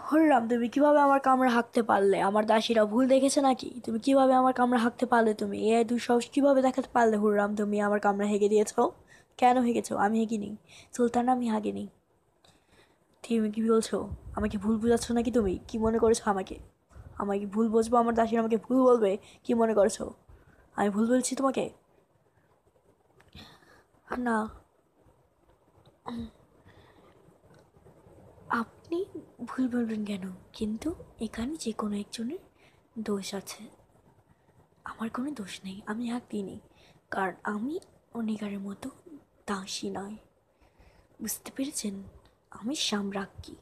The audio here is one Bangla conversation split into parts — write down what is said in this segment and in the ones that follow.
হররাম, তুমি কিভাবে আমার কামড়ে হাঁকতে পারলে? আমার দাসীরা ভুল দেখেছে নাকি? তুমি কিভাবে আমার কামড়ে হাঁকতে পারলে? তুমি এ দুঃসাহস কিভাবে দেখাতে পারলে হুররাম? তুমি আমার কামড়ে হেগে দিয়েছো। কেন হেগেছো? আমি হেগিনি। সুলতান, আমি হাগিনি। তুমি কি বলছো? আমাকে ভুল বুঝাচ্ছ নাকি? তুমি কি মনে করেছো আমাকে? আমাকে ভুল বুঝবো? আমার দাসীরা আমাকে ভুল বলবে? কি মনে করেছো আমি ভুল বলছি তোমাকে? না, আপনি ভুল বলবেন কেন? কিন্তু এখানে যে কোনো একজনের দোষ আছে। আমার কোনো দোষ নেই, আমি হাঁক দিইনি। কারণ আমি অনেকের মতো দাসী নয়। বুঝতে পেরেছেন? আমি সাম্রাজ্ঞী।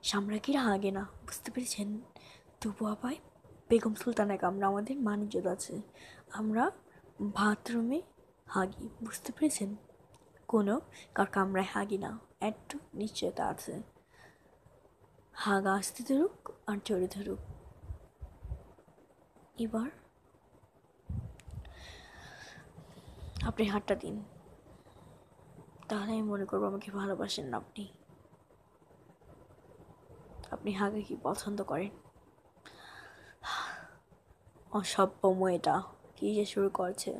সাম্রাজ্ঞীরা হাগে না, বুঝতে পেরেছেন? তবু আবার বেগম সুলতানা কামরা আমাদের মানিজ্যত আছে। আমরা বাথরুমে হাগি, বুঝতে পেরেছেন? কোনো কার কামরায় হাগি না, একটু নিশ্চয়তা আছে। হাগা আসতে ধরুক আর চড়ে ধরুক। এবার আপনি হাতটা দিন, তাহলে আমি মনে করবো আমাকে ভালোবাসেন না আপনি। আপনি হাগে কি পছন্দ করেন? অসভ্য মেয়েটা কি যে শুরু করছে!